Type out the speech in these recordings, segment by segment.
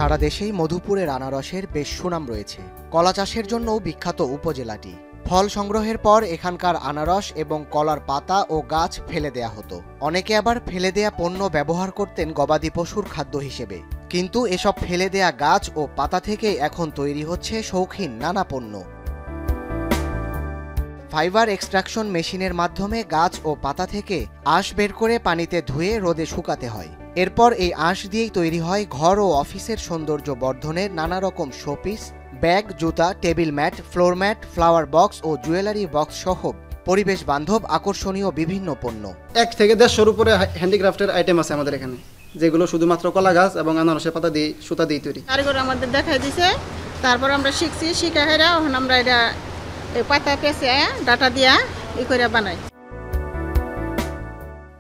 সারা দেশেই মধুপুরের আনারসের বেশ সুনাম রয়েছে। কলা চাষের জন্যও বিখ্যাত উপজেলাটি। ফল সংগ্রহের পর এখানকার আনারস এবং কলার পাতা ও গাছ ফেলে দেয়া হতো। অনেকে আবার ফেলে দেয়া পণ্য ব্যবহার করতেন গবাদি পশুর খাদ্য হিসেবে। কিন্তু এসব ফেলে দেয়া গাছ ও পাতা থেকে এখন তৈরি হচ্ছে শৌখিন নানা পণ্য। ফাইবার এক্সট্রাকশন মেশিনের মাধ্যমে গাছ ও পাতা থেকে আঁশ বের করে পানিতে ধুয়ে রোদে শুকাতে হয়। এরপর এই আঁশ দিয়েই তৈরি হয় ঘর ও অফিসের সৌন্দর্য বর্ধনের নানা রকম শোপিস, ব্যাগ, জুতা, table mat, floor mat, flower box ও জুয়েলারি বক্স সহ পরিবেশ বান্ধব আকর্ষণীয় বিভিন্ন পণ্য। 1 থেকে 150-এর উপরে হ্যান্ডিক্রাফটের আইটেম আছে আমাদের এখানে, যেগুলো শুধুমাত্র কলা গাছ এবং আনারসের পাতা দিয়ে সুতা দিয়ে তৈরি। কারিগর আমাদের দেখাই দিছে, তারপর আমরা শিখছি, শিখা হেরা এখন আমরা এটা পাতা পেঁচে ডাটা দিয়া করে বানাই।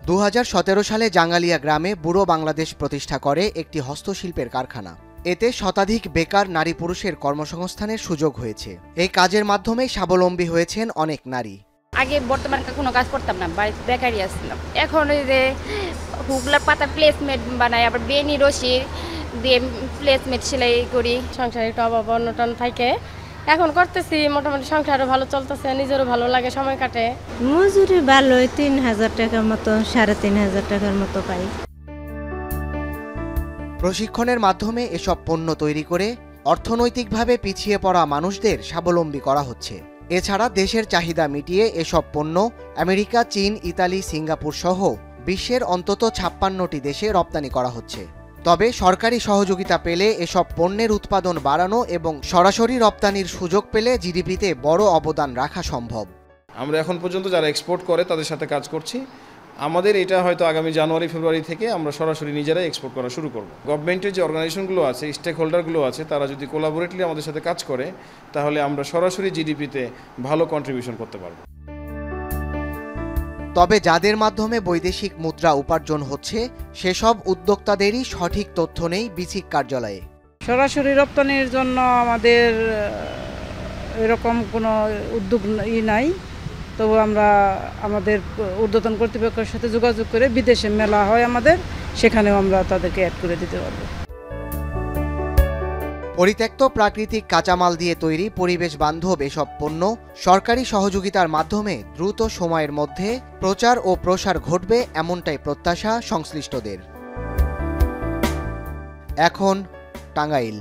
2017 সালে জাঙ্গালিয়া গ্রামে বুড়ো বাংলাদেশ প্রতিষ্ঠা করে একটি হস্তশিল্পের কারখানা। এতে শতাধিক বেকার নারী পুরুষের কর্মসংস্থানের সুযোগ হয়েছে। এই কাজের মাধ্যমে স্বাবলম্বী হয়েছেন অনেক নারী। আগে বর্তমানে কোনো কাজ করতাম না, বেকারই আসছিলাম। এখন ওই যে হুগলার পাতা প্লেসমেন্ট বানাই, আবার বেনি রশি দিয়ে প্লেসমেন্ট সেলাই করি। সংসারে একটু অভাব অনটন থাকে, এখন করতেছি, মোটামুটি সংসারও ভালো চলতেছে, নিজেরও ভালো লাগে, সময় কাটে। মজুরি ভালোই, 3000 টাকার মতো, 3500 টাকার মতো পাই। প্রশিক্ষণের মাধ্যমে এসব পণ্য তৈরি করে অর্থনৈতিকভাবে পিছিয়ে পড়া মানুষদের স্বাবলম্বী করা হচ্ছে। এছাড়া দেশের চাহিদা মিটিয়ে এসব পণ্য আমেরিকা, চীন, ইতালি, সিঙ্গাপুর সহ বিশ্বের অন্তত 56টি দেশে রপ্তানি করা হচ্ছে। তবে সরকারি সহযোগিতা পেলে এসব পণ্যের উৎপাদন বাড়ানো এবং সরাসরি রপ্তানির সুযোগ পেলে জিডিপিতে বড় অবদান রাখা সম্ভব। আমরা এখন পর্যন্ত যারা এক্সপোর্ট করে তাদের সাথে কাজ করছি। আমাদের এটা হয়তো আগামী জানুয়ারি ফেব্রুয়ারি থেকে আমরা সরাসরি নিজেরাই এক্সপোর্ট করা শুরু করব। গভর্নমেন্টের যে অর্গানাইজেশনগুলো আছে, স্টেক হোল্ডারগুলো আছে, তারা যদি কোলাবোরেটলি আমাদের সাথে কাজ করে তাহলে আমরা সরাসরি জিডিপিতে ভালো কন্ট্রিবিউশন করতে পারব। তবে যাদের মাধ্যমে বৈদেশিক মুদ্রা উপার্জন হচ্ছে সেসব উদ্যোক্তাদেরই সঠিক তথ্য নেই বিসিক কার্যালয়ে। সরাসরি রপ্তানির জন্য আমাদের এরকম কোনো উদ্যোগ নাই, তবু আমরা আমাদের ঊর্ধ্বতন কর্তৃপক্ষের সাথে যোগাযোগ করে বিদেশে মেলা হয় আমাদের, সেখানেও আমরা তাদেরকে অ্যাড করে দিতে পারবো। পরিত্যক্ত প্রাকৃতিক কাঁচামাল দিয়ে তৈরি পরিবেশ বান্ধব এসব পণ্য সরকারি সহযোগিতার মাধ্যমে দ্রুত সময়ের মধ্যে প্রচার ও প্রসার ঘটবে, এমনটাই প্রত্যাশা সংশ্লিষ্টদের। এখন টাঙ্গাইল।